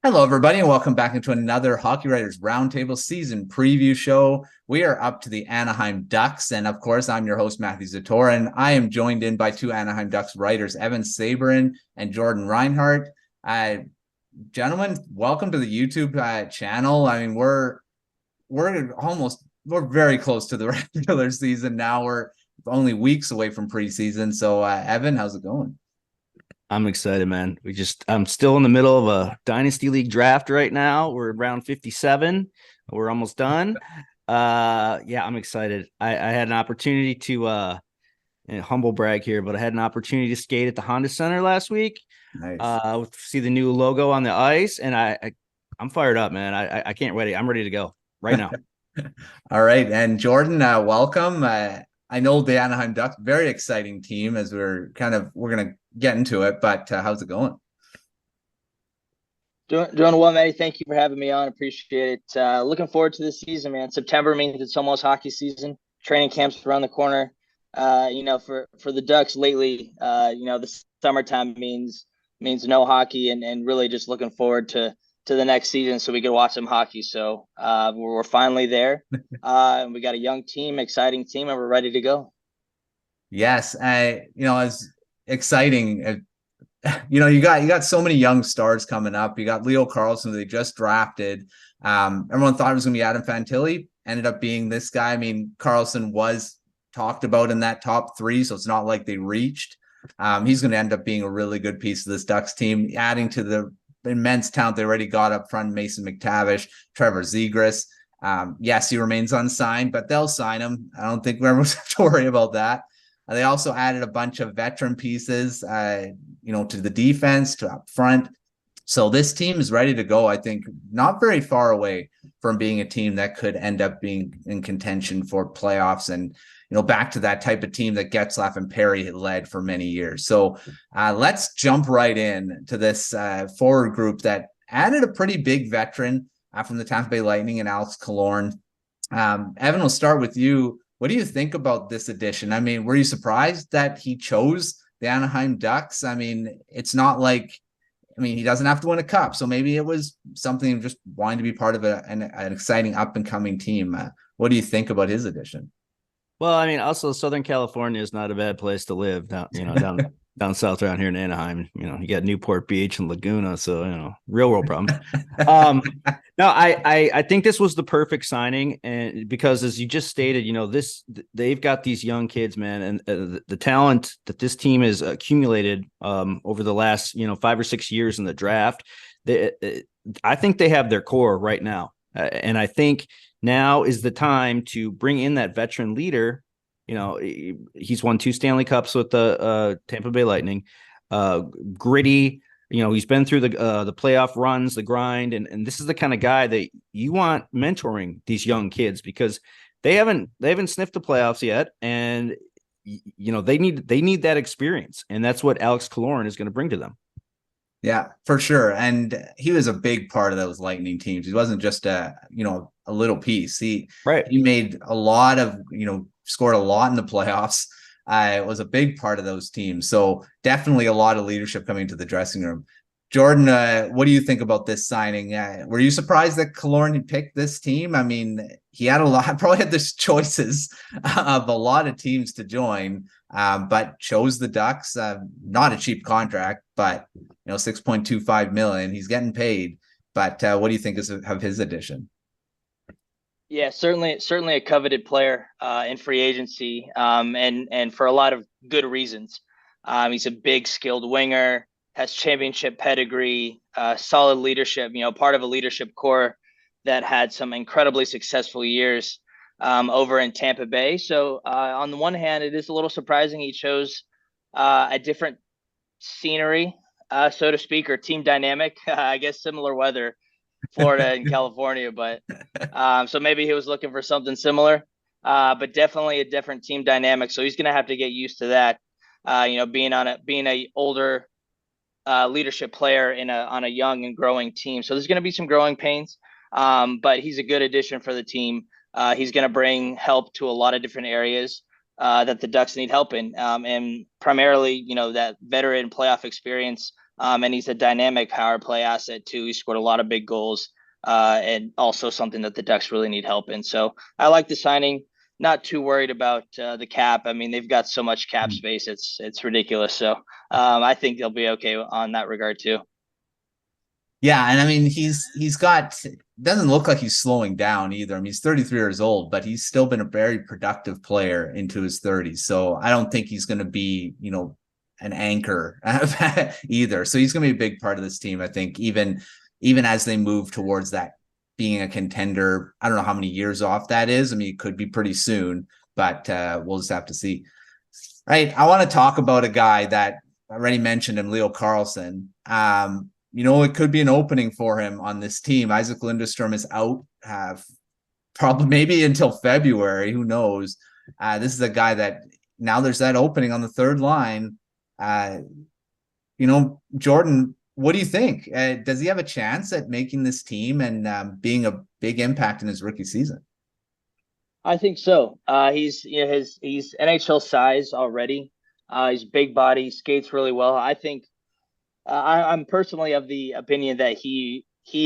Hello, everybody, and welcome back into another Hockey Writers Roundtable season preview show. We are up to the Anaheim Ducks, and of course, I'm your host, Matthew Zator, and I am joined in by two Anaheim Ducks writers, Evan Sabourin and Jordan Reinhardt. Gentlemen, welcome to the YouTube channel. I mean, we're very close to the regular season now. We're only weeks away from preseason. So, Evan, how's it going? I'm excited, man. I'm still in the middle of a dynasty league draft right now. We're around 57. We're almost done. Yeah, I'm excited. I had an opportunity to humble brag here, but I had an opportunity to skate at the Honda Center last week. Nice. See the new logo on the ice, and I'm fired up, man. I can't wait. I'm ready to go right now. All right, and Jordan, welcome. I know the Anaheim Ducks, very exciting team as we're going to get into it, but how's it going? Doing well, Matty. Thank you for having me on. Appreciate it. Looking forward to the season, man. September means it's almost hockey season. Training camp's around the corner. For the Ducks lately, the summertime means no hockey, and really just looking forward to the next season so we can watch some hockey. So we're finally there. And we got a young team, exciting team, and we're ready to go. Yes, it's exciting. You got so many young stars coming up. You got Leo Carlsson, they just drafted. Everyone thought it was going to be Adam Fantilli. Ended up being this guy. I mean, Carlsson was talked about in that top three, so it's not like they reached. He's going to end up being a really good piece of this Ducks team, adding to the immense talent they already got up front. Mason McTavish, Trevor Zegras. Yes, he remains unsigned, but they'll sign him. I don't think everyone's have to worry about that. They also added a bunch of veteran pieces, to the defense, to up front. So this team is ready to go. I think not very far away from being a team that could end up being in contention for playoffs and, back to that type of team that Getzlaf and Perry had led for many years. So let's jump right in to this forward group that added a pretty big veteran from the Tampa Bay Lightning and Alex Killorn. Evan, we'll start with you. What do you think about this addition? I mean, were you surprised that he chose the Anaheim Ducks? I mean, it's not like, he doesn't have to win a cup. So maybe it was something just wanting to be part of an exciting up and coming team. What do you think about his addition? Well, also Southern California is not a bad place to live down south around here in Anaheim. You got Newport Beach and Laguna, so real world problems. No, I think this was the perfect signing, and because as you just stated, they've got these young kids, man, and the talent that this team has accumulated over the last 5 or 6 years in the draft. I think they have their core right now, and I think now is the time to bring in that veteran leader. He's won 2 Stanley Cups with the Tampa Bay Lightning. Gritty. He's been through the playoff runs, the grind, and this is the kind of guy that you want mentoring these young kids because they haven't sniffed the playoffs yet, and they need that experience, and that's what Alex Killorn is going to bring to them. Yeah, for sure. And he was a big part of those Lightning teams. He wasn't just a little piece. He made a lot of, scored a lot in the playoffs. Was a big part of those teams. So definitely a lot of leadership coming to the dressing room. Jordan, what do you think about this signing? Were you surprised that Killorn picked this team? I mean, he had probably had the choices of a lot of teams to join, but chose the Ducks. Not a cheap contract, but $6.25 million. He's getting paid. But what do you think of his addition? Yeah, certainly a coveted player in free agency, and for a lot of good reasons. He's a big, skilled winger, has championship pedigree, solid leadership. Part of a leadership core that had some incredibly successful years over in Tampa Bay. So on the one hand, it is a little surprising he chose a different scenery, so to speak, or team dynamic. I guess similar weather, Florida and California, but so maybe he was looking for something similar, but definitely a different team dynamic. So he's going to have to get used to that. Being a older leadership player on a young and growing team. So there's going to be some growing pains, but he's a good addition for the team. He's going to bring help to a lot of different areas. that the Ducks need help in, and primarily, that veteran playoff experience. And he's a dynamic power play asset too. He scored a lot of big goals, and also something that the Ducks really need help in. So I like the signing. Not too worried about the cap. I mean, they've got so much cap space; it's ridiculous. So I think they'll be okay on that regard too. Yeah, and I mean he's got, doesn't look like he's slowing down either. I mean, he's 33 years old, but he's still been a very productive player into his 30s. So I don't think he's going to be, an anchor either. So he's going to be a big part of this team, I think, even as they move towards that being a contender. I don't know how many years off that is. I mean, it could be pretty soon, but we'll just have to see. Right. I want to talk about a guy that I already mentioned him, Leo Carlsson. It could be an opening for him on this team. Isaac Lindstrom is out, probably maybe until February. Who knows? This is a guy that now there's that opening on the third line. Jordan, what do you think? Does he have a chance at making this team and being a big impact in his rookie season? I think so. He's he's NHL size already. He's big body, skates really well. I think I'm personally of the opinion that he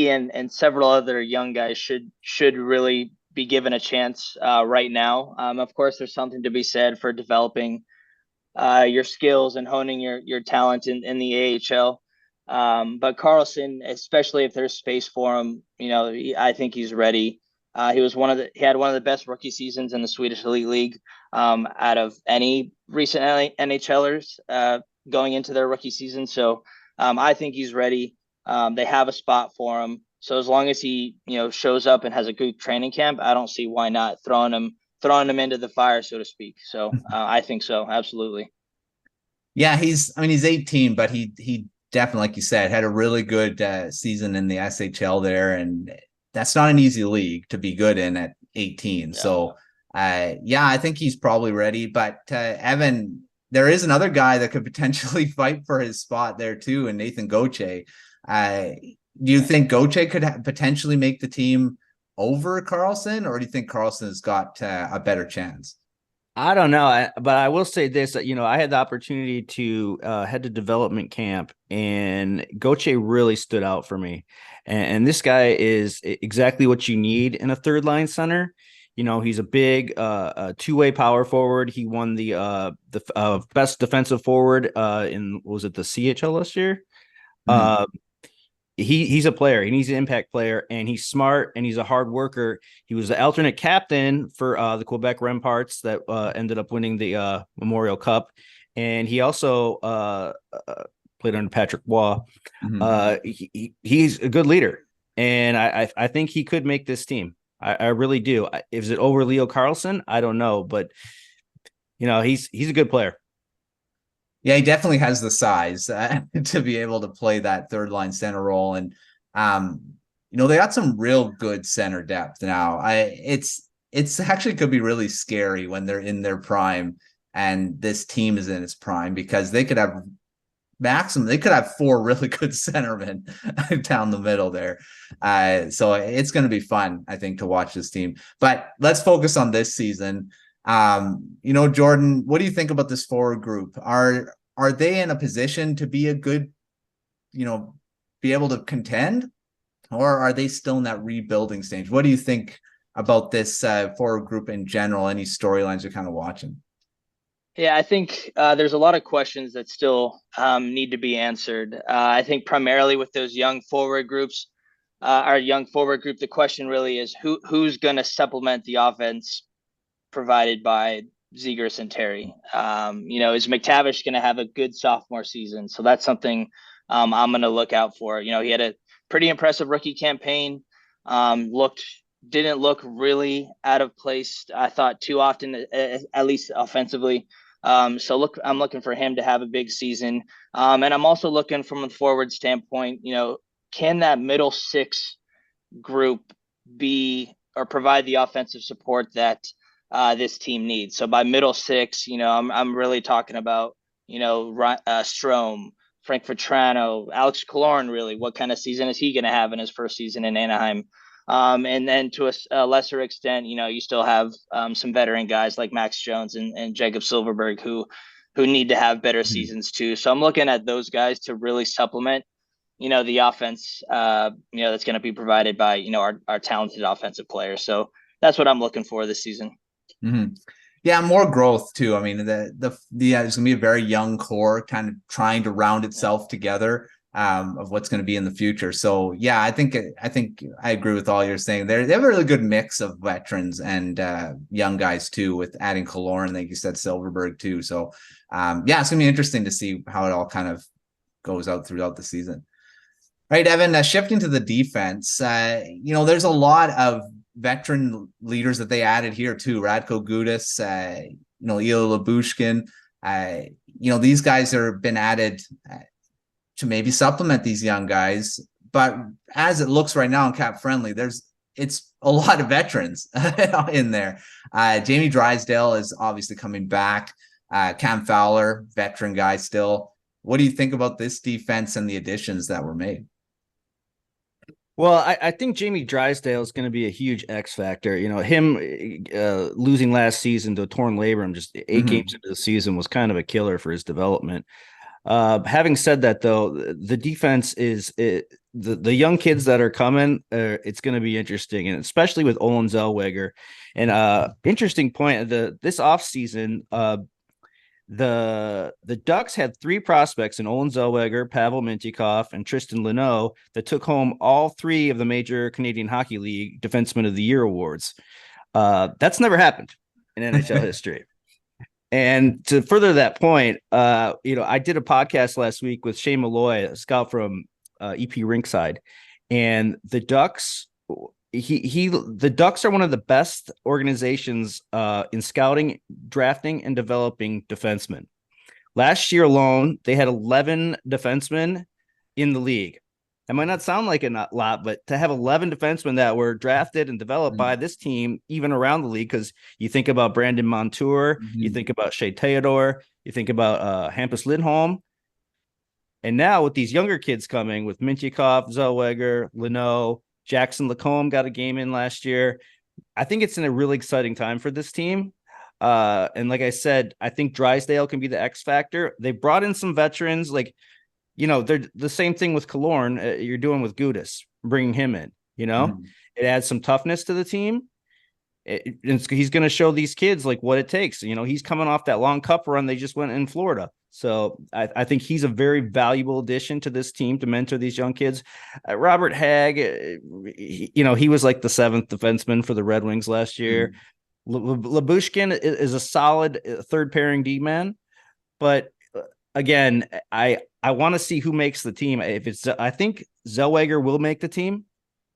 and several other young guys should really be given a chance right now. Of course, there's something to be said for developing your skills and honing your talent in the AHL. But Carlsson, especially if there's space for him, I think he's ready. He had one of the best rookie seasons in the Swedish Elite League out of any recent NHLers going into their rookie season. So I think he's ready. They have a spot for him. So as long as he, shows up and has a good training camp, I don't see why not throwing him into the fire, so to speak. So I think so. Absolutely. Yeah, he's 18, but he definitely, like you said, had a really good season in the SHL there. And that's not an easy league to be good in at 18. Yeah. So I think he's probably ready, but Evan, there is another guy that could potentially fight for his spot there too, and Nathan Gaucher. Do you think Gaucher could potentially make the team over Carlsson, or do you think Carlsson has got a better chance? I don't know, but I will say this: I had the opportunity to head to development camp, and Gaucher really stood out for me. And this guy is exactly what you need in a third line center. He's a big two-way power forward. He won the best defensive forward in, was it the CHL last year? Mm-hmm. He's a player. He's an impact player, and he's smart, and he's a hard worker. He was the alternate captain for the Quebec Remparts that ended up winning the Memorial Cup, and he also played under Patrick Waugh. Mm-hmm. He's a good leader, and I think he could make this team. I really do. Is it over Leo Carlsson? I don't know, but he's a good player. Yeah, he definitely has the size to be able to play that third line center role. And, they got some real good center depth now. It's actually could be really scary when they're in their prime and this team is in its prime, because they could have four really good centermen down the middle there. So it's going to be fun, I think, to watch this team. But let's focus on this season. Jordan, what do you think about this forward group? Are they in a position to be a good, be able to contend, or are they still in that rebuilding stage? What do you think about this forward group in general? Any storylines you're kind of watching? Yeah, I think there's a lot of questions that still need to be answered. I think primarily with those young forward groups, the question really is who's going to supplement the offense provided by Zegras and Terry. Is McTavish going to have a good sophomore season? So that's something I'm going to look out for. He had a pretty impressive rookie campaign. Didn't look really out of place, I thought, too often, at least offensively. I'm looking for him to have a big season. And I'm also looking from a forward standpoint, can that middle six group be or provide the offensive support that this team needs? So by middle six, I'm really talking about, Strome, Frank Vetrano, Alex Killorn. Really, what kind of season is he going to have in his first season in Anaheim? And then to a lesser extent, you still have some veteran guys like Max Jones and Jacob Silverberg who need to have better seasons too. So I'm looking at those guys to really supplement, the offense, that's going to be provided by, our talented offensive players. So that's what I'm looking for this season. Mm-hmm. Yeah, more growth too. I mean, there's gonna be a very young core kind of trying to round itself together of what's going to be in the future. So yeah, I think I agree with all you're saying. They have a really good mix of veterans and young guys too, with adding Killorn, like you said, Silverberg too. So yeah, it's gonna be interesting to see how it all kind of goes out throughout the season. Right, Evan, shifting to the defense, there's a lot of veteran leaders that they added here too. Radko Gudas, Ilya Labushkin. These guys have been added to maybe supplement these young guys. But as it looks right now in Cap Friendly, it's a lot of veterans in there. Jamie Drysdale is obviously coming back. Cam Fowler, veteran guy still. What do you think about this defense and the additions that were made? Well, I think Jamie Drysdale is going to be a huge X factor. Him losing last season to a torn labrum, just 8 games into the season, was kind of a killer for his development. Having said that, though, the defense is the young kids that are coming. It's going to be interesting, and especially with Olen Zellweger. And interesting point: this offseason, the Ducks had 3 prospects in Olen Zellweger, Pavel Mintyukov, and Tristan Luneau that took home all 3 of the major Canadian Hockey League Defenseman of the Year awards. That's never happened in NHL history. And to further that point, I did a podcast last week with Shane Malloy, a scout from EP Rinkside, and the Ducks. The Ducks are one of the best organizations in scouting, drafting, and developing defensemen. Last year alone, they had 11 defensemen in the league. That might not sound like a lot, but to have 11 defensemen that were drafted and developed by this team, even around the league, because you think about Brandon Montour, you think about Shea Theodore, you think about Hampus Lindholm. And now with these younger kids coming with Mintyukov, Zellweger, Luneau, Jackson Lacombe got a game in last year. I think it's in a really exciting time for this team. And like I said, I think Drysdale can be the X factor. They brought in some veterans, they're the same thing with Killorn. You're doing with Gudas, bringing him in, it adds some toughness to the team. He's going to show these kids what it takes. He's coming off that long cup run they just went in Florida. So I think he's a very valuable addition to this team to mentor these young kids. Robert Hagg, he was like the 7th defenseman for the Red Wings last year. Labushkin is a solid third pairing D-man, but again, I want to see who makes the team. I think Zellweger will make the team,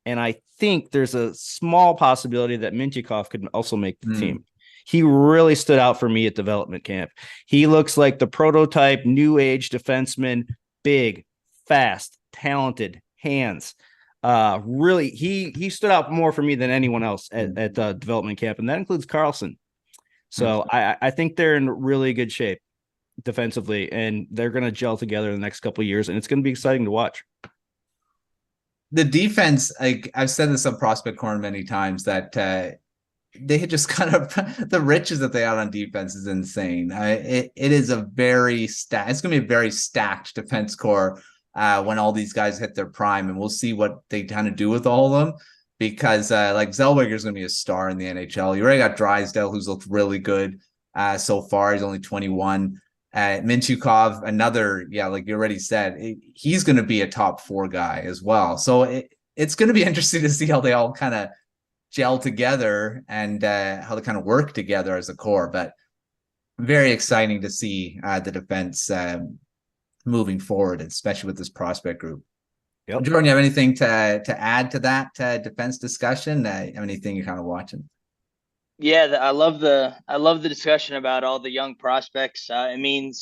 and I think there's a small possibility that Mintyukov could also make the team. He really stood out for me at development camp. He looks like the prototype new age defenseman, big, fast, talented, hands. Really, he stood out more for me than anyone else at development camp, and that includes Carlsson. So I think they're in really good shape defensively, and they're going to gel together in the next couple of years, and it's going to be exciting to watch. The defense, I've said this on Prospect Corner many times, that they had just kind of the riches that they had on defense is insane. It is a very it's going to be a very stacked defense core when all these guys hit their prime, and we'll see what they kind of do with all of them, because Zellweger is going to be a star in the NHL. You already got Drysdale, who's looked really good so far. He's only 21. Mintyukov, another, like you already said, he's going to be a top 4 guy as well. So it's going to be interesting to see how they all kind of gel together and how they kind of work together as a core. But very exciting to see the defense moving forward, especially with this prospect group. Yep. Jordan, you have anything to add to that defense discussion? Anything you're kind of watching? Yeah, I love the discussion about all the young prospects. It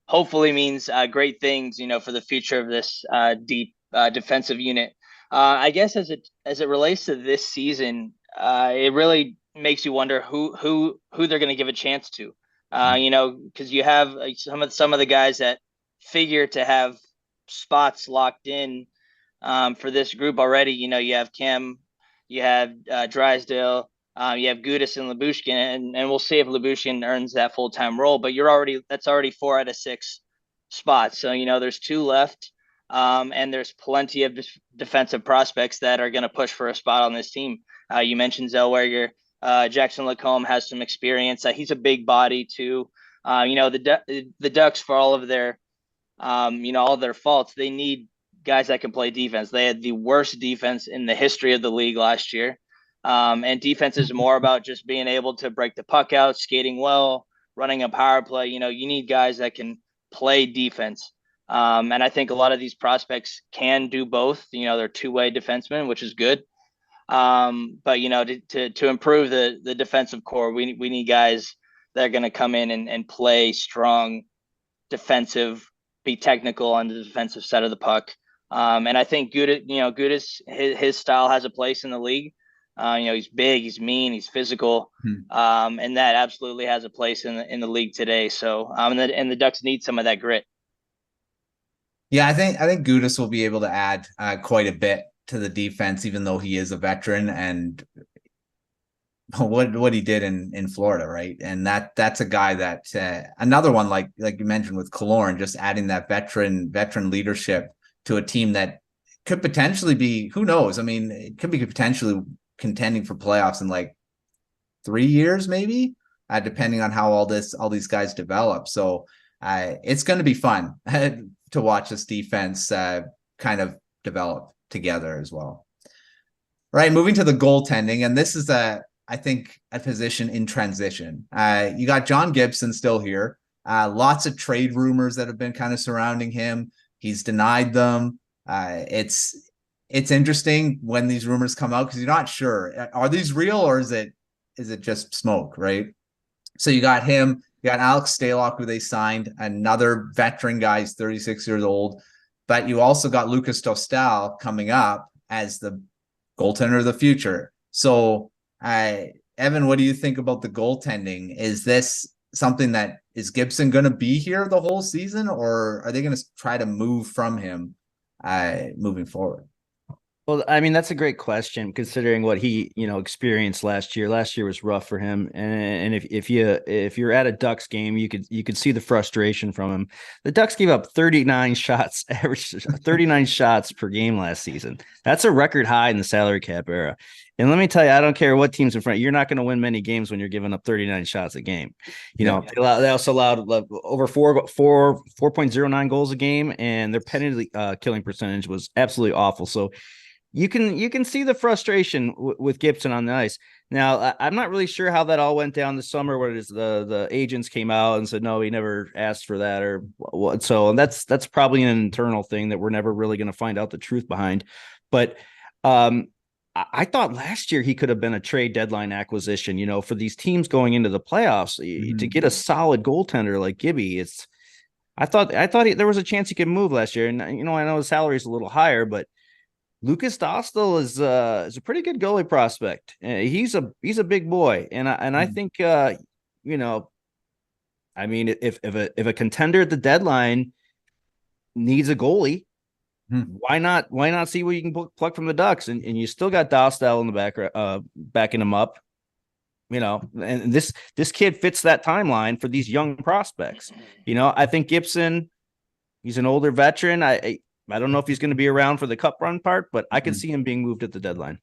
hopefully means great things, for the future of this deep defensive unit. I guess as it relates to this season, it really makes you wonder who they're going to give a chance to. Because you have some of the guys that figure to have spots locked in for this group already. You have Cam you have Drysdale, you have Gudis and Lyubushkin, and we'll see if Lyubushkin earns that full-time role. But that's already 4 out of 6 spots. So there's 2 left, and there's plenty of defensive prospects that are going to push for a spot on this team. You mentioned Zellweger. Jackson Lacombe has some experience. He's a big body too. The Ducks, for all of their all of their faults, they need guys that can play defense. They had the worst defense in the history of the league last year. And defense is more about just being able to break the puck out, skating well, running a power play. You need guys that can play defense. And I think a lot of these prospects can do both. They're 2-way defensemen, which is good. But to improve the defensive core, we need guys that are going to come in and play strong defensive, be technical on the defensive side of the puck. And I think Gudis, his style has a place in the league. He's big, he's mean, he's physical, and that absolutely has a place in the league today. So, and the Ducks need some of that grit. Yeah, I think Gudis will be able to add quite a bit to the defense, even though he is a veteran, and what he did in Florida, right? And that's a guy that another one like you mentioned with Killorn, just adding that veteran leadership to a team that could potentially be, who knows? I mean, it could be potentially contending for playoffs in like 3 years, maybe, depending on how all these guys develop. So it's going to be fun to watch this defense kind of develop together as well. Right, moving to the goaltending, and this is I think a position in transition. You got John Gibson still here. Lots of trade rumors that have been kind of surrounding him. He's denied them. It's interesting when these rumors come out because you're not sure, are these real or is it just smoke, right? So you got him. You got Alex Stalock, who they signed, another veteran guy. He's 36 years old. But you also got Lukas Dostal coming up as the goaltender of the future. So, Evan, what do you think about the goaltending? Is this something that is Gibson going to be here the whole season, or are they going to try to move from him moving forward? Well, I mean, that's a great question considering what he, experienced last year. Last year was rough for him. And if you're at a Ducks game, you could see the frustration from him. The Ducks gave up 39 shots, average 39 shots per game last season. That's a record high in the salary cap era. And let me tell you, I don't care what team's in front. You're not going to win many games when you're giving up 39 shots a game. They also allowed over 4.09 goals a game, and their penalty killing percentage was absolutely awful. So you can see the frustration with Gibson on the ice. Now, I'm not really sure how that all went down this summer, where the agents came out and said, no, he never asked for that or what. So that's probably an internal thing that we're never really going to find out the truth behind. But I thought last year he could have been a trade deadline acquisition, for these teams going into the playoffs to get a solid goaltender like Gibby. I thought there was a chance he could move last year. And, I know his salary is a little higher, but Lukas Dostal is a pretty good goalie prospect. He's a big boy, and I think I mean, if a contender at the deadline needs a goalie, why not see what you can pluck from the Ducks, and you still got Dostal in the back backing him up, and this kid fits that timeline for these young prospects. I think Gibson, he's an older veteran. I don't know if he's going to be around for the cup run part, but I can see him being moved at the deadline.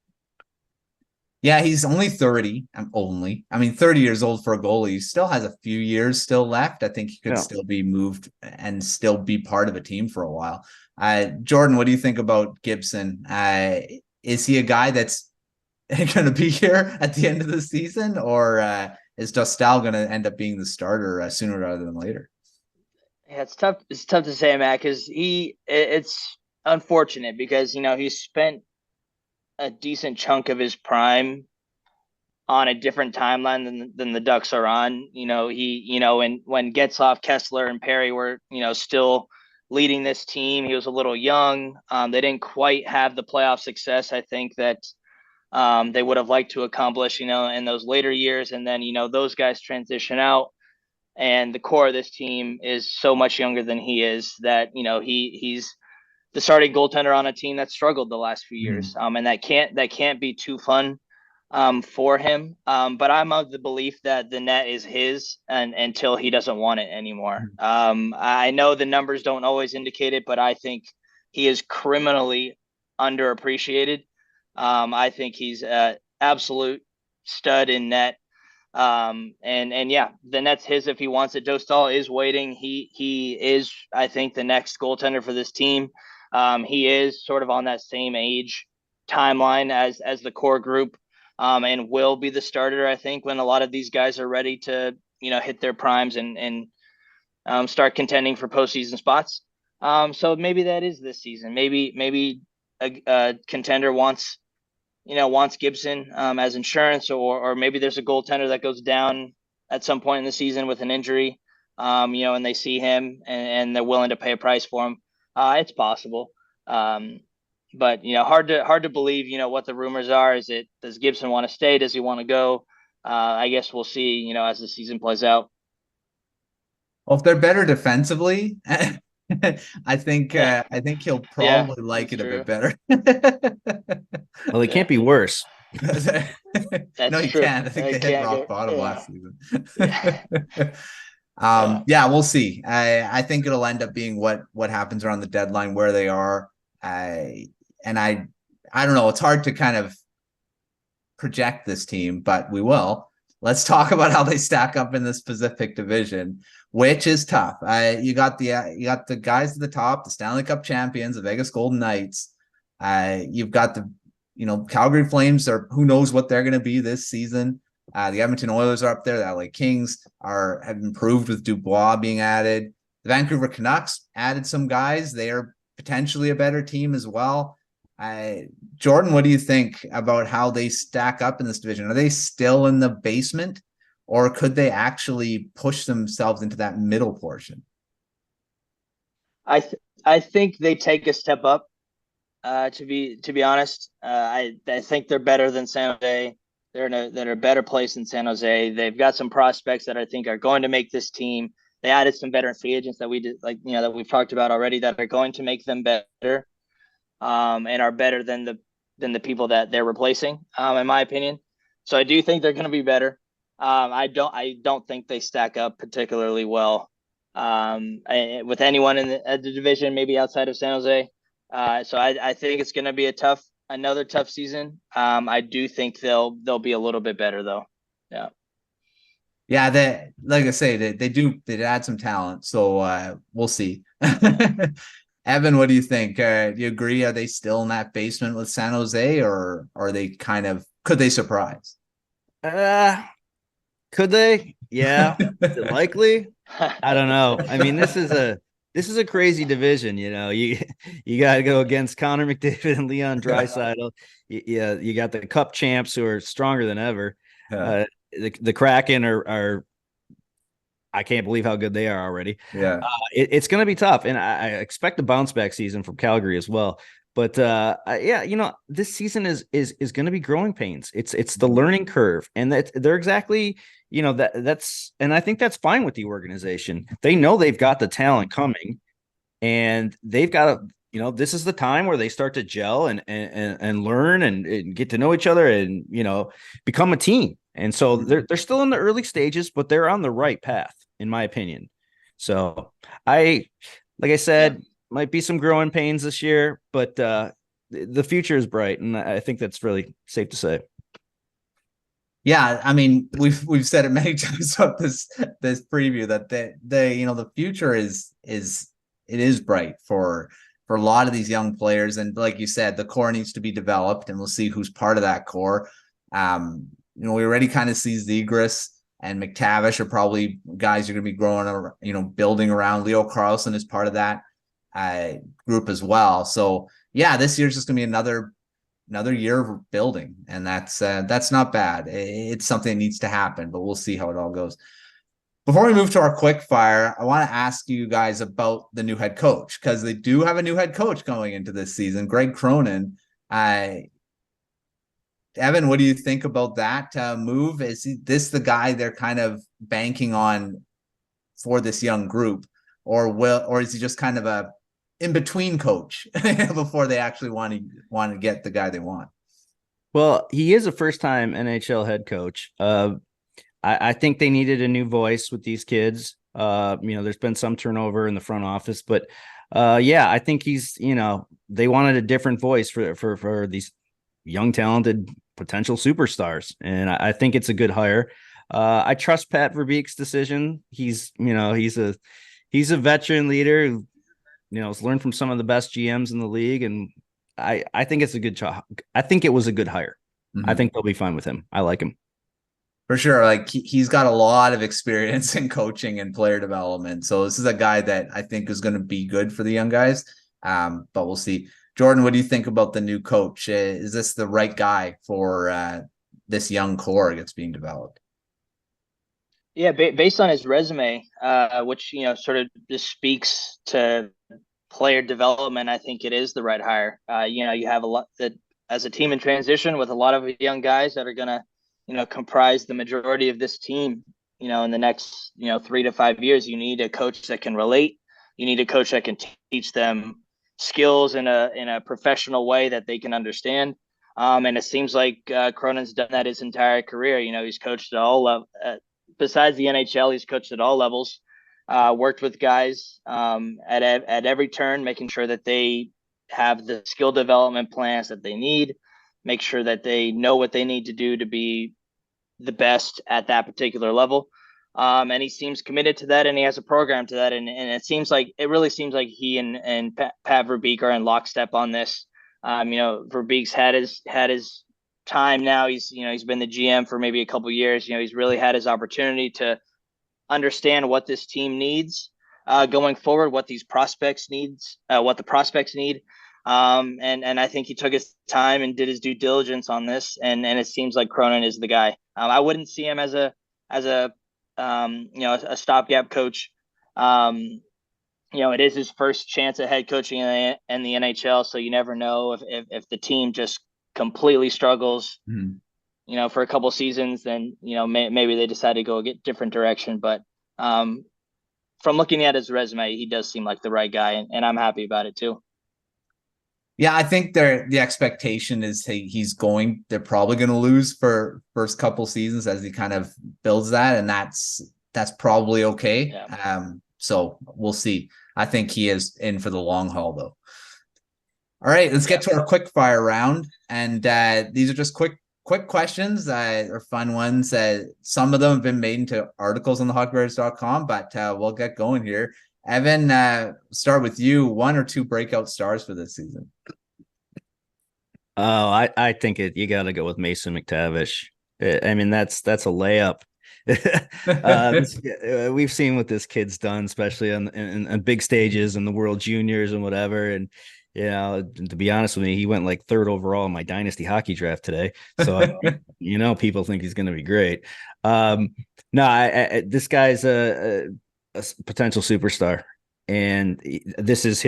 Yeah, he's only 30. 30 years old for a goalie. He still has a few years still left. I think he could still be moved and still be part of a team for a while. Jordan, what do you think about Gibson? Is he a guy that's going to be here at the end of the season, or is Dostal going to end up being the starter sooner rather than later? Yeah, it's tough. It's tough to say, Matt, because it's unfortunate because he spent a decent chunk of his prime on a different timeline than the Ducks are on. When Getzlaf, Kessler, and Perry were still leading this team, he was a little young. They didn't quite have the playoff success I think that they would have liked to accomplish in those later years, and then those guys transition out. And the core of this team is so much younger than he is that, he's the starting goaltender on a team that struggled the last few Mhm. years. And that can't be too fun for him. But I'm of the belief that the net is his and until he doesn't want it anymore. I know the numbers don't always indicate it, but I think he is criminally underappreciated. I think he's an absolute stud in net. And yeah, the net's his if he wants it. Dostal is waiting. He is, I think, the next goaltender for this team. He is sort of on that same age timeline as the core group, and will be the starter, I think, when a lot of these guys are ready to, hit their primes and start contending for postseason spots. So maybe that is this season. Maybe a contender wants Gibson as insurance, or maybe there's a goaltender that goes down at some point in the season with an injury, and they see him and they're willing to pay a price for him. It's possible. But hard to believe, what the rumors are. Does Gibson want to stay? Does he want to go? I guess we'll see, as the season plays out. Well, if they're better defensively, I think he'll probably like it a bit better. Well, it can't be worse. No, you can't. I think they hit rock bottom last season. Yeah, we'll see. I think it'll end up being what happens around the deadline, where they are. I don't know. It's hard to kind of project this team, but we will. Let's talk about how they stack up in this Pacific Division, which is tough. You got the guys at the top, the Stanley Cup champions, the Vegas Golden Knights. You've got the Calgary Flames, are who knows what they're going to be this season. The Edmonton Oilers are up there. The LA Kings have improved with Dubois being added. The Vancouver Canucks added some guys. They are potentially a better team as well. Jordan, what do you think about how they stack up in this division? Are they still in the basement, or could they actually push themselves into that middle portion? I think they take a step up. To be honest, I think they're better than San Jose. They're in a better place than San Jose. They've got some prospects that I think are going to make this team. They added some veteran free agents that that we've talked about already that are going to make them better, and are better than the people that they're replacing, in my opinion. So I do think they're going to be better. I don't think they stack up particularly well with anyone in the division, maybe outside of San Jose. So I think it's going to be another tough season. I do think they'll be a little bit better though. Yeah. Yeah, they, like I say, they add some talent, so we'll see. Evan, what do you think? Do you agree? Are they still in that basement with San Jose, or are they could they surprise? Could they? Yeah. Is it likely? I don't know. I mean, this is a crazy division. You got to go against Connor McDavid and Leon Draisaitl. You got the Cup champs who are stronger than ever. Yeah. The Kraken are I can't believe how good they are already. Yeah, it's going to be tough, and I expect a bounce back season from Calgary as well. But this season is going to be growing pains. It's the learning curve, and they're exactly that's, and I think that's fine with the organization. They know they've got the talent coming, and they've got to. This is the time where they start to gel and learn and get to know each other and become a team. And so they're still in the early stages, but they're on the right path, in my opinion. So like I said, might be some growing pains this year, but the future is bright, and I think that's really safe to say. Yeah, I mean, we've said it many times about this preview that the future is bright for a lot of these young players, and like you said, the core needs to be developed, and we'll see who's part of that core. We already kind of see Zegras and McTavish are probably guys you're going to be growing, building around. Leo Carlsson is part of that group as well. So yeah, this year's just going to be another year of building, and that's not bad. It's something that needs to happen, but we'll see how it all goes. Before we move to our quick fire, I want to ask you guys about the new head coach, because they do have a new head coach going into this season, Greg Cronin. Evan, what do you think about that move? Is this the guy they're kind of banking on for this young group, or is he just kind of in between coach before they actually want to get the guy they want. Well, he is a first-time NHL head coach. I think they needed a new voice with these kids. There's been some turnover in the front office, but I think they wanted a different voice for these young, talented potential superstars, and I think it's a good hire. I trust Pat Verbeek's decision. He's a veteran leader who has learned from some of the best GMs in the league, and I think it's a good job. I think it was a good hire. I think they'll be fine with him. I like him. For sure. Like he's got a lot of experience in coaching and player development. So this is a guy that I think is going to be good for the young guys. But we'll see. Jordan, what do you think about the new coach? Is this the right guy for this young core that's being developed? Yeah, based on his resume, which sort of just speaks to player development, I think it is the right hire. You have a lot that as a team in transition with a lot of young guys that are gonna, comprise the majority of this team. In the next 3 to 5 years, you need a coach that can relate. You need a coach that can teach them skills in a professional way that they can understand. And it seems like Cronin's done that his entire career. He's coached at all levels. Besides the NHL, he's coached at all levels, worked with guys at every turn, making sure that they have the skill development plans that they need, make sure that they know what they need to do to be the best at that particular level. And he seems committed to that, and he has a program to that. And it really seems like he and Pat Verbeek are in lockstep on this. Verbeek's had his time now. He's been the GM for maybe a couple of years. He's really had his opportunity to understand what this team needs going forward, what the prospects need. And I think he took his time and did his due diligence on this. And it seems like Cronin is the guy. I wouldn't see him as a stopgap coach. It is his first chance at head coaching in the NHL. So you never know if the team just completely struggles, for a couple seasons, then, maybe they decide to go a different direction. But from looking at his resume, he does seem like the right guy, and I'm happy about it too. Yeah, I think the expectation is they're probably going to lose for first couple seasons as he kind of builds that. And that's probably okay. Yeah. So we'll see. I think he is in for the long haul though. All right, let's get to our quick fire round. And these are just quick questions or fun ones. Some of them have been made into articles on the hockeywriters.com, but we'll get going here. Evan, start with you. 1 or 2 breakout stars for this season? Oh, I think you got to go with Mason McTavish. I mean, that's a layup. We've seen what this kid's done, especially in big stages in the World Juniors and whatever. And to be honest with me, he went like 3rd overall in my dynasty hockey draft today. So people think he's going to be great. This guy's a potential superstar, and this is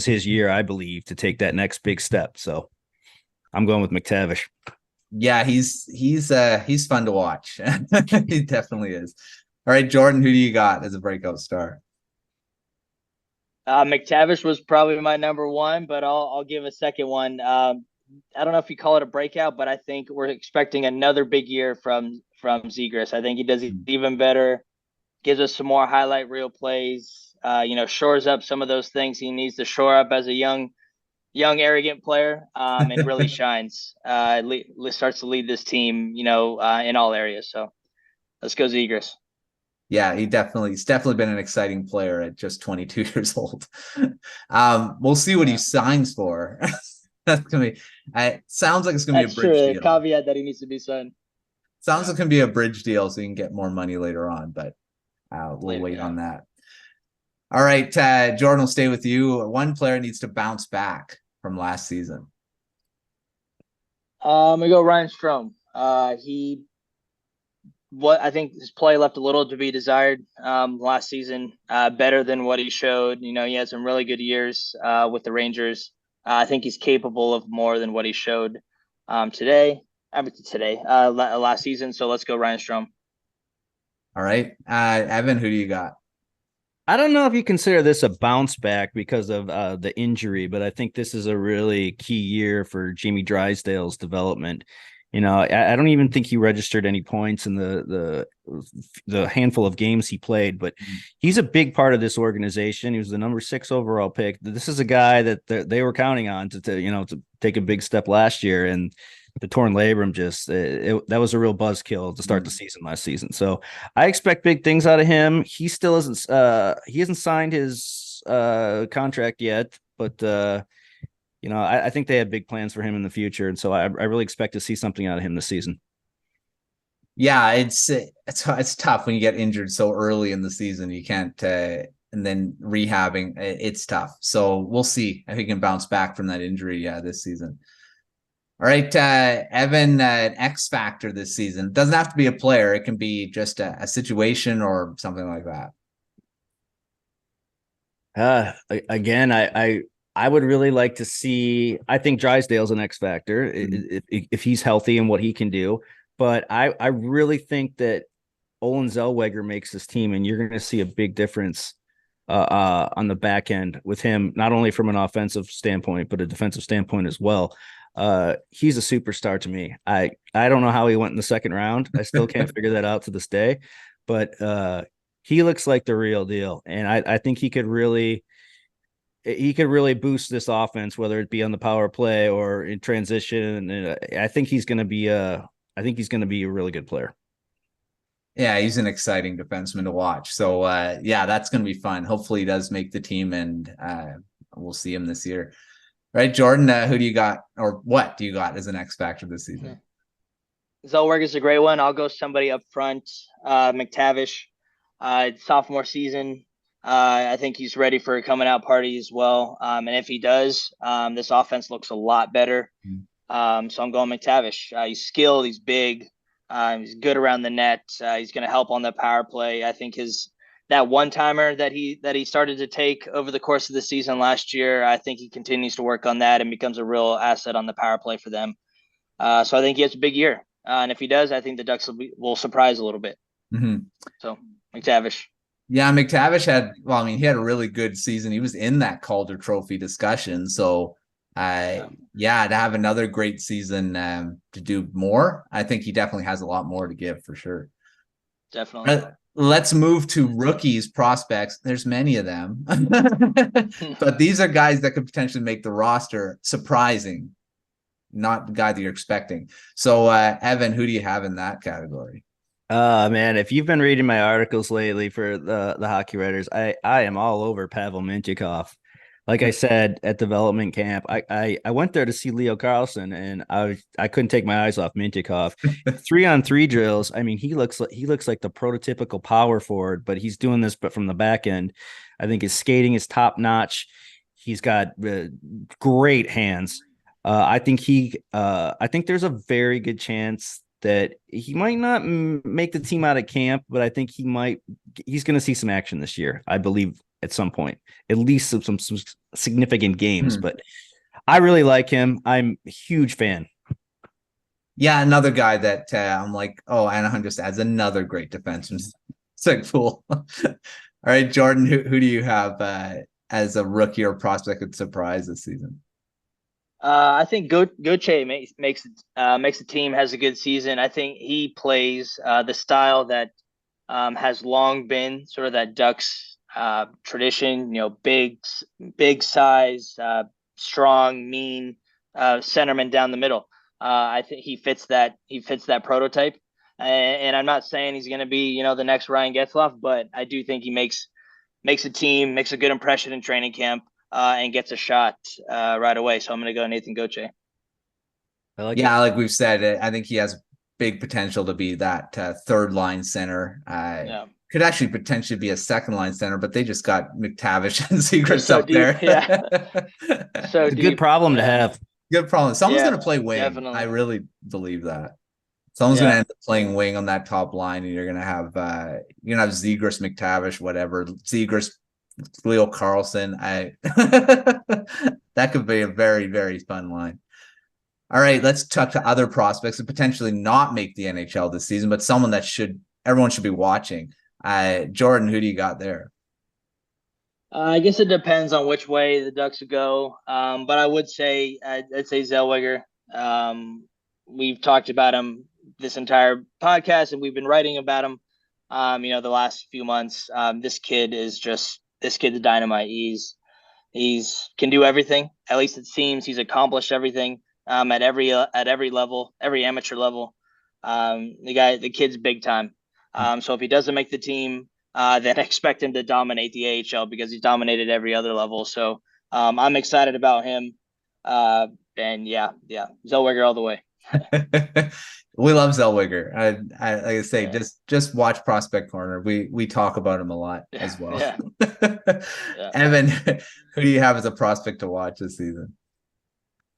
his year, I believe, to take that next big step. So I'm going with McTavish. Yeah, he's fun to watch. He definitely is. All right, Jordan, who do you got as a breakout star? McTavish was probably my number 1, but I'll give a second one. I don't know if you call it a breakout, but I think we're expecting another big year from Zegras. I think he does even better, gives us some more highlight reel plays, shores up some of those things he needs to shore up as a young arrogant player, and really shines. Starts to lead this team, in all areas. So let's go Zegras. Yeah, he's definitely been an exciting player at just 22 years old. We'll see what he signs for. That's gonna be. Sounds like it's gonna be a bridge deal. Caveat that he needs to be signed. Sounds like it can be a bridge deal, so you can get more money later on. But we'll wait on that. All right, Jordan, will stay with you. One player needs to bounce back from last season. We go Ryan Strome. I think his play left a little to be desired last season, better than what he showed. He had some really good years with the Rangers. I think he's capable of more than what he showed last season. So let's go Ryan Strome. All right. Evan, who do you got? I don't know if you consider this a bounce back because of the injury, but I think this is a really key year for Jamie Drysdale's development. I don't even think he registered any points in the handful of games he played, but he's a big part of this organization. He was the number 6 overall pick. This is a guy that they were counting on to take a big step last year, and the torn labrum that was a real buzzkill to start the season last season. So I expect big things out of him. He still hasn't signed his contract yet, but I think they have big plans for him in the future. And so I really expect to see something out of him this season. Yeah, it's tough when you get injured so early in the season. You can't, and then rehabbing, it's tough. So we'll see if he can bounce back from that injury this season. All right, Evan, an X factor this season. It doesn't have to be a player. It can be just a situation or something like that. Again, I would really like to see. I think Drysdale's an X factor if he's healthy and what he can do. But I really think that Olen Zellweger makes this team, and you're going to see a big difference on the back end with him, not only from an offensive standpoint, but a defensive standpoint as well. He's a superstar to me. I don't know how he went in the second round. I still can't figure that out to this day, but he looks like the real deal. And I think he could really boost this offense, whether it be on the power play or in transition. And I think he's going to be a really good player. Yeah, he's an exciting defenseman to watch. So that's going to be fun. Hopefully he does make the team, and we'll see him this year. Right, Jordan, who do you got, or what do you got as an X factor this season? Zellweger is a great one. I'll go somebody up front. McTavish, sophomore season. I think he's ready for a coming out party as well. And if he does, this offense looks a lot better. So I'm going McTavish. He's skilled. He's big. He's good around the net. He's going to help on the power play. I think that one-timer that he started to take over the course of the season last year, I think he continues to work on that and becomes a real asset on the power play for them. So I think he has a big year. And if he does, I think the Ducks will surprise a little bit. So McTavish. Yeah, McTavish he had a really good season. He was in that Calder Trophy discussion. So to have another great season to do more, I think he definitely has a lot more to give for sure. Definitely. Let's move to rookies, prospects. There's many of them, but these are guys that could potentially make the roster. Surprising, not the guy that you're expecting. So, Evan, who do you have in that category? Man, if you've been reading my articles lately for the Hockey Writers, I am all over Pavel Mintyukov. Like I said, at development camp, I went there to see Leo Carlsson, and I couldn't take my eyes off Mintyukov. 3-on-3 drills. I mean, he looks like the prototypical power forward, but he's doing this, but from the back end. I think his skating is top notch. He's got great hands. I think there's a very good chance that he might not make the team out of camp, but I think he's going to see some action this year. I believe at some point, at least some significant games, but I really like him. I'm a huge fan. Yeah. Another guy that I'm like, Anaheim just adds another great defenseman. It's like, cool. All right, Jordan, who do you have as a rookie or prospect that surprise this season? I think Gaucher makes the team, has a good season. I think he plays the style that has long been sort of that Ducks tradition, big size, strong, mean centerman down the middle. I think he fits that prototype. And I'm not saying he's going to be, the next Ryan Getzlaf, but I do think he makes a team, makes a good impression in training camp. And gets a shot right away. So I'm going to go Nathan Gaucher. Like we've said, I think he has big potential to be that third line center. Could actually potentially be a second line center, but they just got McTavish and Zegras up deep, there. Yeah. So it's a good problem to have. Good problem. Someone's going to play wing. Definitely. I really believe that. Someone's going to end up playing wing on that top line, and you're going to have Zegras, McTavish, whatever. Zegras, Leo Carlsson. That could be a very, very fun line. All right, let's talk to other prospects that potentially not make the NHL this season, but someone that everyone should be watching. Jordan, who do you got there? I guess it depends on which way the Ducks would go. But I would say I'd say Zellweger. We've talked about him this entire podcast, and we've been writing about him. The last few months. This kid's dynamite. He's can do everything. At least it seems he's accomplished everything. At every level, every amateur level. The kid's big time. So if he doesn't make the team, then expect him to dominate the AHL because he's dominated every other level. So I'm excited about him. And yeah, Zellweger all the way. We love Zellweger. I like I say, Yeah. just watch Prospect Corner. We talk about him a lot as well. Yeah. Evan, who do you have as a prospect to watch this season?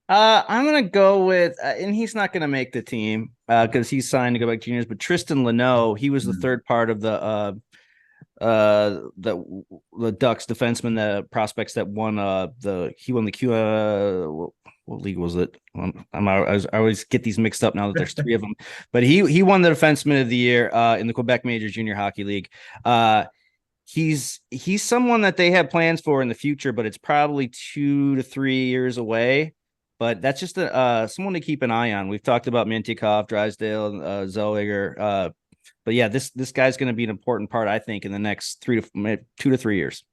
I'm gonna go with, and he's not gonna make the team because he's signed to go back to juniors. But Tristan Leno, he was the third part of the Ducks defenseman, the prospects that won he won the Q. What league was it? I always get these mixed up now that there's three of them. But he won the defenseman of the year in the Quebec Major Junior Hockey League. He's someone that they have plans for in the future, but it's probably 2 to 3 years away. But that's just someone to keep an eye on. We've talked about Mintyukov, Drysdale, Zellweger. But yeah, this guy's going to be an important part, I think, in the next 2 to 3 years.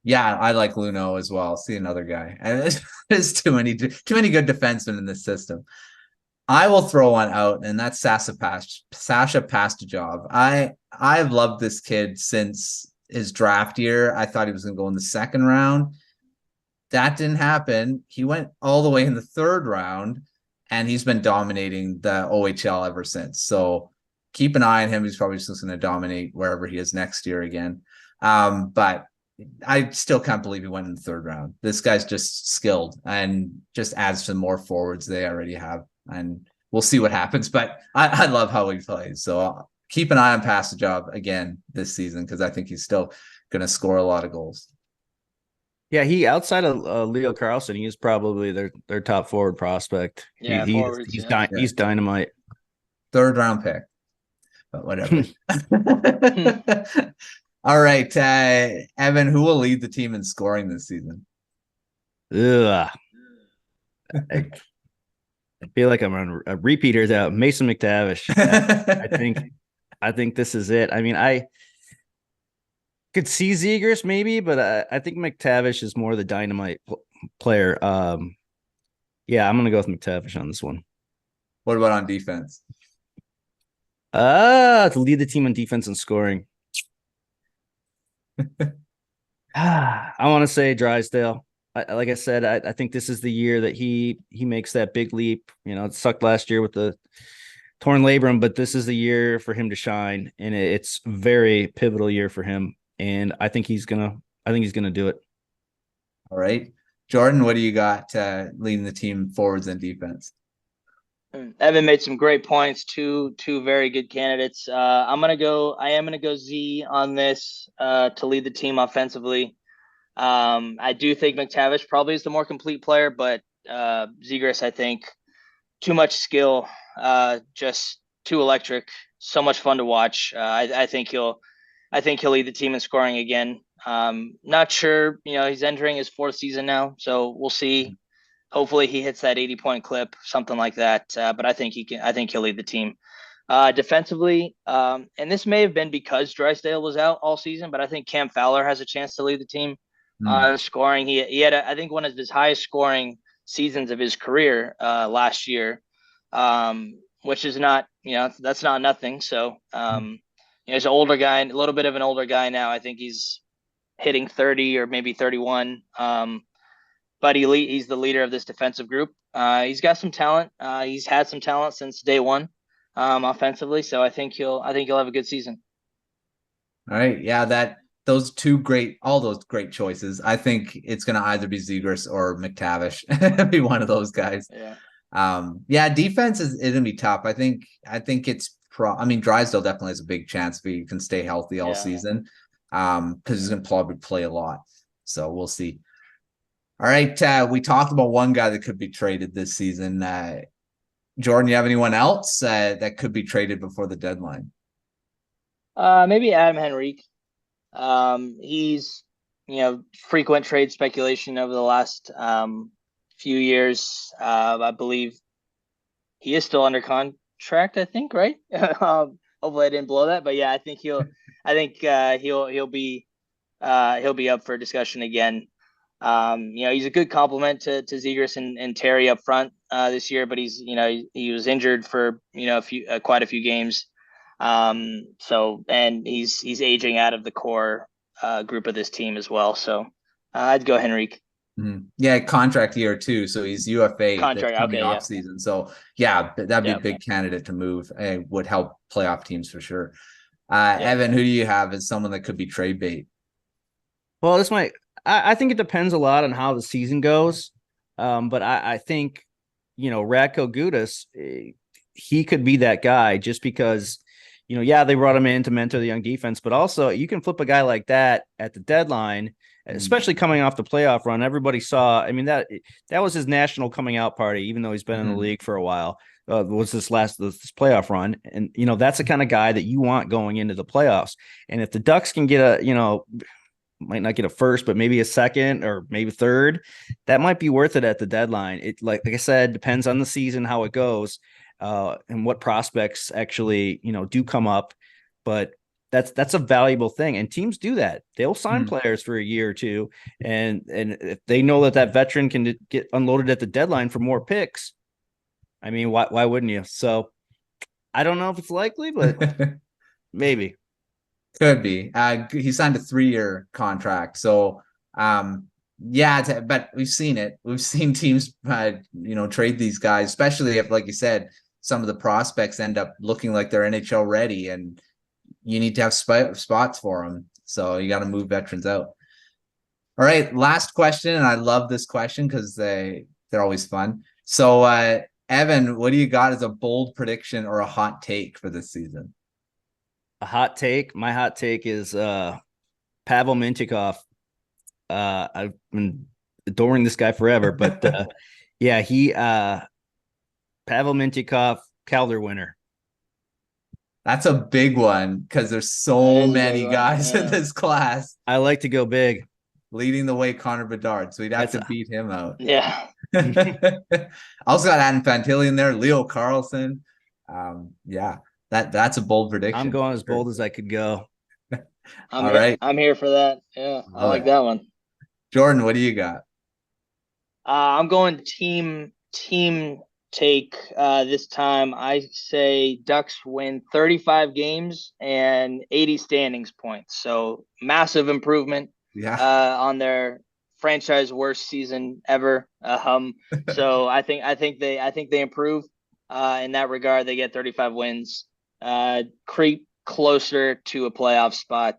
Yeah, I like Luno as well. See another guy. And there's too many good defensemen in this system. I will throw one out, and that's Sasha Pastujov. I've loved this kid since his draft year. I thought he was going to go in the second round. That didn't happen. He went all the way in the third round, and he's been dominating the OHL ever since. So keep an eye on him. He's probably just going to dominate wherever he is next year again. But I still can't believe he went in the third round. This guy's just skilled and just adds to more forwards they already have. And we'll see what happens. But I love how he plays. So I'll keep an eye on Pastujov again this season because I think he's still going to score a lot of goals. Yeah, he outside of Leo Carlsson, he is probably their top forward prospect. Yeah, he's dynamite. Third round pick, but whatever. All right, Evan, who will lead the team in scoring this season? Ugh. I feel like I'm on a repeater there. Mason McTavish. I think this is it. I mean, I could see Zegras maybe, but I think McTavish is more the dynamite player. Yeah, I'm gonna go with McTavish on this one. What about on defense? To lead the team on defense and scoring. I want to say Drysdale. Like I said, I think this is the year that he makes that big leap. You know, it sucked last year with the torn labrum, but this is the year for him to shine, and it's a very pivotal year for him. And I think he's gonna do it. All right, Jordan, what do you got leading the team forwards and defense? Evan made some great points. Two very good candidates. I am gonna go Z on this to lead the team offensively. I do think McTavish probably is the more complete player, but Zegras, I think, too much skill, just too electric, so much fun to watch. I think he'll lead the team in scoring again. Not sure, he's entering his fourth season now, so we'll see. Hopefully he hits that 80-point clip, something like that. But I think he'll lead the team. Defensively, and this may have been because Drysdale was out all season, but I think Cam Fowler has a chance to lead the team. Scoring, he had I think one of his highest scoring seasons of his career last year, which is not, that's not nothing. So he's an older guy, a little bit of an older guy now. I think he's hitting 30 or maybe 31. But he's the leader of this defensive group. He's got some talent. He's had some talent since day one, offensively. So I think he'll have a good season. All right, yeah, all those great choices. I think it's going to either be Zegras or McTavish. Be one of those guys. Yeah. Defense is going to be tough. I think it's Drysdale definitely has a big chance if he can stay healthy all season. Because he's going to probably play a lot. So we'll see. All right, we talked about one guy that could be traded this season. Jordan, you have anyone else that could be traded before the deadline? Maybe Adam Henrique. He's frequent trade speculation over the last few years. I believe he is still under contract, I think, right? Hopefully I didn't blow that, but yeah, I think he'll be up for discussion again. He's a good complement to Zegras and Terry up front this year, but he was injured for quite a few games. And he's aging out of the core group of this team as well. So I'd go Henrique. Mm-hmm. Yeah, contract year too. So he's UFA contract coming off season. So yeah, that'd be a big candidate to move and would help playoff teams for sure. Evan, who do you have as someone that could be trade bait? Well, I think it depends a lot on how the season goes. But I think, Radko Gudas, he could be that guy just because, they brought him in to mentor the young defense, but also you can flip a guy like that at the deadline, especially coming off the playoff run. Everybody saw, that was his national coming out party, even though he's been in the league for a while, was this playoff run. And, that's the kind of guy that you want going into the playoffs. And if the Ducks can get might not get a first, but maybe a second or maybe third, that might be worth it at the deadline. It, like I said, depends on the season, how it goes, and what prospects actually, do come up. But that's a valuable thing. And teams do that. They'll sign players for a year or two. And if they know that veteran can get unloaded at the deadline for more picks, why wouldn't you? So I don't know if it's likely, but maybe. Could be. He signed a 3-year contract. So, but we've seen it. We've seen teams, trade these guys, especially if, like you said, some of the prospects end up looking like they're NHL ready and you need to have spots for them. So you got to move veterans out. All right. Last question. And I love this question because they're always fun. So, Evan, what do you got as a bold prediction or a hot take for this season? A hot take. My hot take is Pavel Mintyukov. I've been adoring this guy forever, but Pavel Mintyukov, Calder winner. That's a big one because there's so many guys in this class. I like to go big. Leading the way, Connor Bedard. So we'd have to beat him out. Yeah. Also got Adam Fantilli in there, Leo Carlsson. That's a bold prediction. I'm going as bold as I could go. All right. I'm here for that. Yeah, I like that one. Jordan, what do you got? I'm going team take this time. I say Ducks win 35 games and 80 standings points. So massive improvement on their franchise worst season ever. So I think they improve in that regard. They get 35 wins. Creep closer to a playoff spot,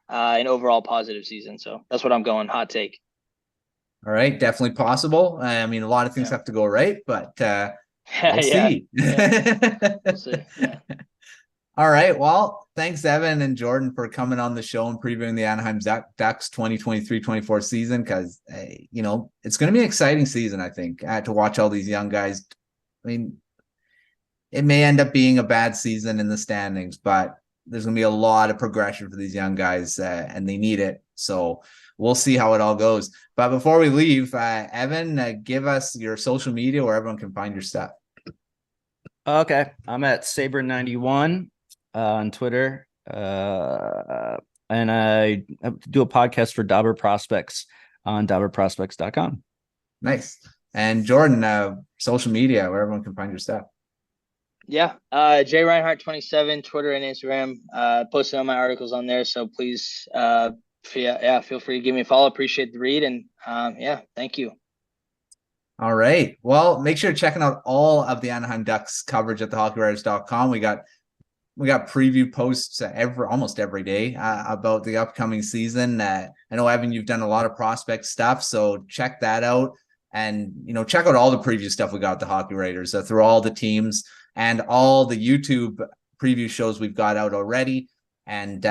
an overall positive season. So that's what I'm going. Hot take. All right, definitely possible. A lot of things have to go right, but we'll see. We'll see. Yeah. All right. Well, thanks, Evan and Jordan, for coming on the show and previewing the Anaheim Ducks 2023-24 season because, it's going to be an exciting season, I think, to watch all these young guys. It may end up being a bad season in the standings, but there's going to be a lot of progression for these young guys, and they need it. So we'll see how it all goes. But before we leave, Evan, give us your social media where everyone can find your stuff. Okay. I'm at Saber91 on Twitter. And I do a podcast for Dobber Prospects on dobberprospects.com. Nice. And Jordan, social media where everyone can find your stuff. Yeah. J Reinhardt 27, Twitter and Instagram. Posting all my articles on there. So please, feel free to give me a follow. Appreciate the read. And thank you. All right. Well, make sure you're checking out all of the Anaheim Ducks coverage at thehockeywriters.com. We got preview posts almost every day about the upcoming season. I know, Evan, you've done a lot of prospect stuff, so check that out. And, check out all the preview stuff we got at the Hockey Writers through all the teams and all the YouTube preview shows we've got out already. And,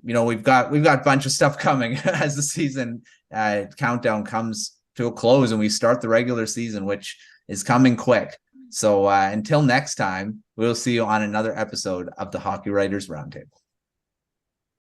we've got a bunch of stuff coming as the season countdown comes to a close and we start the regular season, which is coming quick. So until next time, we'll see you on another episode of the Hockey Writers Roundtable.